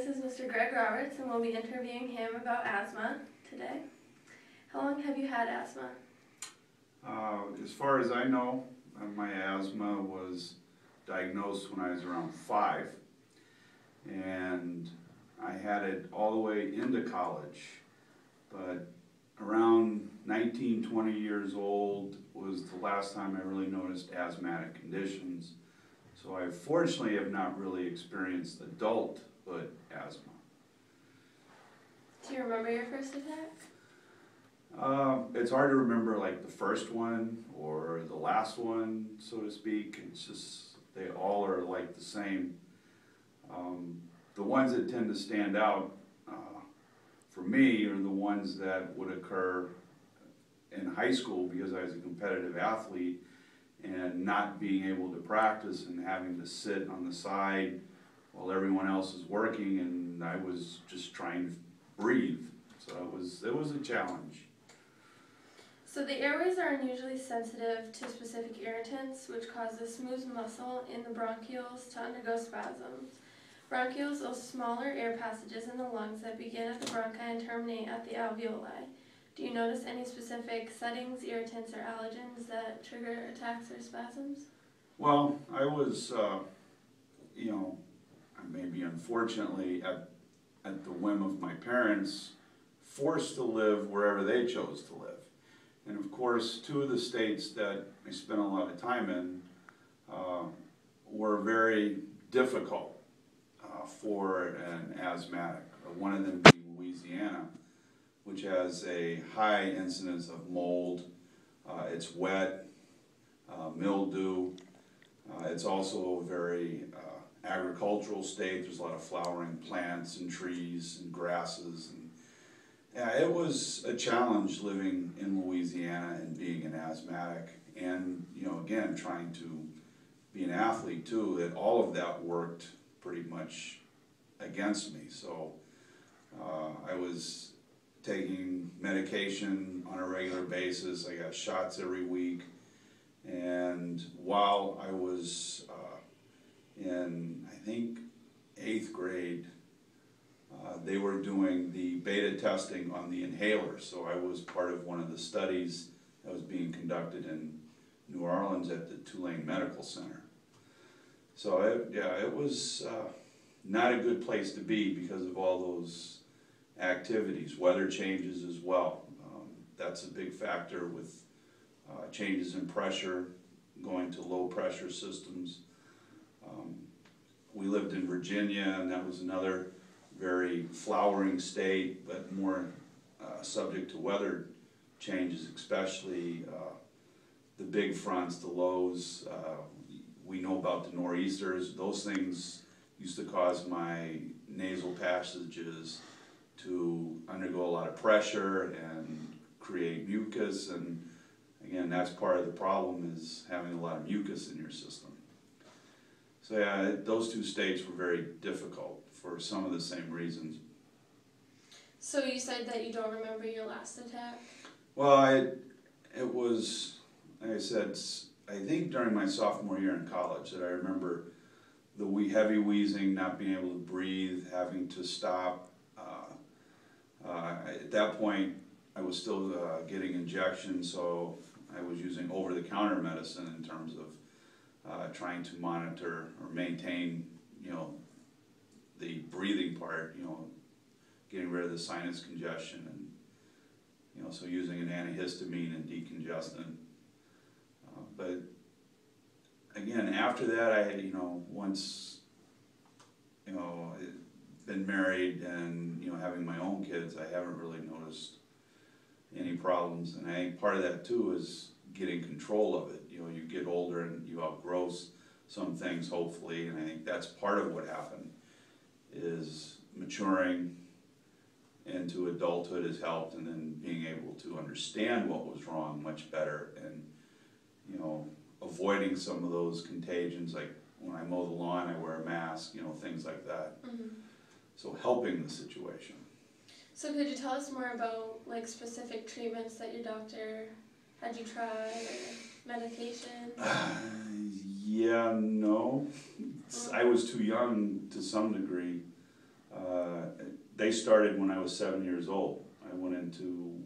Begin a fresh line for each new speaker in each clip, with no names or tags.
this is Mr. Greg Roberts, and we'll be interviewing him about asthma today. How long have you had asthma?
As far as I know, my asthma was diagnosed when I was around 5, and I had it all the way into college, but around 19, 20 years old was the last time I really noticed asthmatic conditions. So I fortunately have not really experienced adulthood asthma.
Do you remember your first attack?
It's hard to remember like the first one or the last one, so to speak. It's just, they all are like the same. The ones that tend to stand out for me are the ones that would occur in high school because I was a competitive athlete and not being able to practice and having to sit on the side while everyone else is working, and I was just trying to breathe. So it was a challenge.
So the airways are unusually sensitive to specific irritants, which cause the smooth muscle in the bronchioles to undergo spasms. Bronchioles are smaller air passages in the lungs that begin at the bronchi and terminate at the alveoli. Do you notice any specific settings, irritants, or allergens that trigger attacks or spasms?
Well, I was, maybe unfortunately at the whim of my parents, forced to live wherever they chose to live. And of course, 2 of the states that I spent a lot of time in were very difficult for an asthmatic. One of them being Louisiana, which has a high incidence of mold. It's wet, mildew. It's also a very agricultural state. There's a lot of flowering plants and trees and grasses. And yeah, it was a challenge living in Louisiana and being an asthmatic, and again trying to be an athlete too. That all of that worked pretty much against me. So I was taking medication on a regular basis. I got shots every week, and while I was in, I think, 8th grade, they were doing the beta testing on the inhaler. So I was part of one of the studies that was being conducted in New Orleans at the Tulane Medical Center. So it was not a good place to be because of all those activities. Weather changes as well. That's a big factor with changes in pressure, going to low pressure systems. We lived in Virginia, and that was another very flowering state, but more subject to weather changes, especially the big fronts, the lows. We know about the nor'easters. Those things used to cause my nasal passages to undergo a lot of pressure and create mucus, and again, that's part of the problem, is having a lot of mucus in your system. So yeah, those 2 states were very difficult for some of the same reasons.
So you said that you don't remember your last attack?
Well, it was, like I said, I think during my sophomore year in college that I remember the heavy wheezing, not being able to breathe, having to stop. At that point, I was still getting injections, so I was using over-the-counter medicine in terms of trying to monitor or maintain, the breathing part, getting rid of the sinus congestion, and so using an antihistamine and decongestant. But again, after that, I had, once, been married and, having my own kids, I haven't really noticed any problems. And I think part of that too is getting control of it. You get older and you outgrow some things, hopefully, and I think that's part of what happened, is maturing into adulthood has helped, and then being able to understand what was wrong much better, and avoiding some of those contagions, like when I mow the lawn I wear a mask, things like that. Mm-hmm. So helping the situation.
So could you tell us more about specific treatments that your doctor had you try, or medication?
Yeah, no. I was too young to some degree They started when I was 7 years old. I went into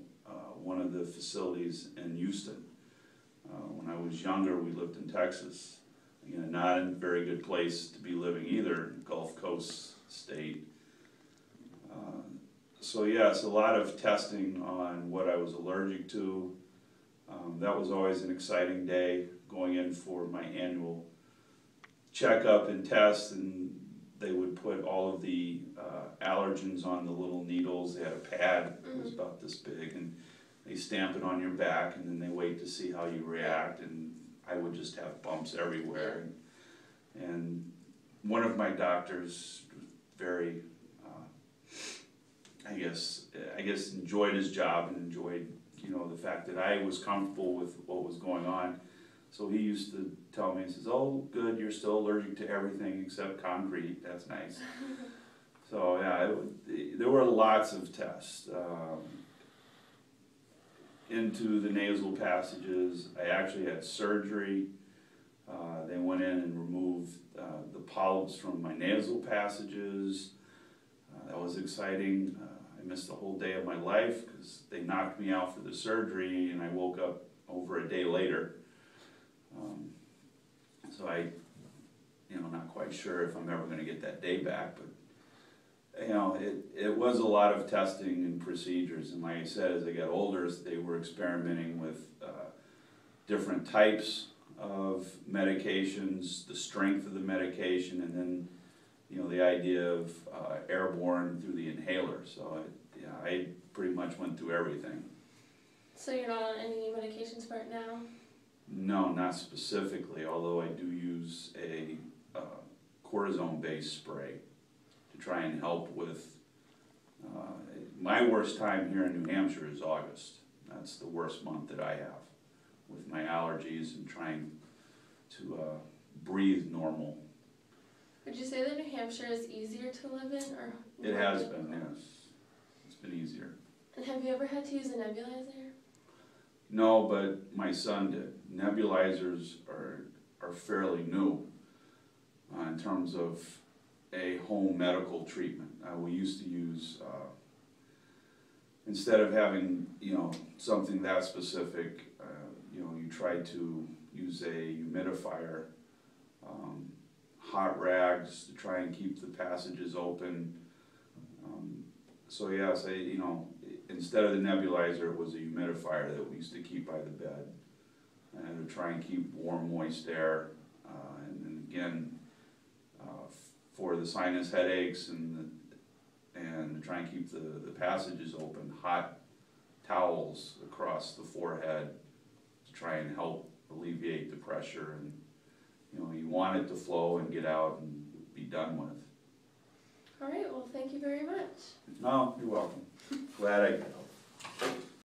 one of the facilities in Houston. When I was younger, we lived in Texas. Again, not in a very good place to be living either, Gulf Coast state. So yes, a lot of testing on what I was allergic to. That was always an exciting day, going in for my annual checkup and test, and they would put all of the allergens on the little needles. They had a pad that was about this big, and they stamp it on your back, and then they wait to see how you react, and I would just have bumps everywhere. And one of my doctors was very, I guess enjoyed his job and enjoyed, you know, the fact that I was comfortable with what was going on. So he used to tell me, he says, "Oh, good, you're still allergic to everything except concrete. That's nice." So yeah, there were lots of tests into the nasal passages. I actually had surgery. They went in and removed the polyps from my nasal passages. That was exciting. I missed the whole day of my life because they knocked me out for the surgery, and I woke up over a day later. So not quite sure if I'm ever going to get that day back, but it was a lot of testing and procedures. And like I said, as I got older, they were experimenting with different types of medications, the strength of the medication, and then the idea of airborne through the inhaler. So I pretty much went through everything.
So you're not on any medications for it now?
No, not specifically, although I do use a cortisone-based spray to try and help with, my worst time here in New Hampshire is August. That's the worst month that I have with my allergies and trying to breathe normal.
Would you say that New Hampshire is easier to live in, or?
It has been, yes. It's been easier.
And have you ever had to use a nebulizer?
No, but my son did. Nebulizers are fairly new in terms of a home medical treatment. We used to use, instead of having something that specific, you try to use a humidifier, hot rags to try and keep the passages open. So yes, instead of the nebulizer, it was a humidifier that we used to keep by the bed, and to try and keep warm, moist air. And then again, for the sinus headaches and to try and keep the passages open, hot towels across the forehead to try and help alleviate the pressure. And you want it to flow and get out and be done with.
All right, well, thank you very much.
No, you're welcome. Glad I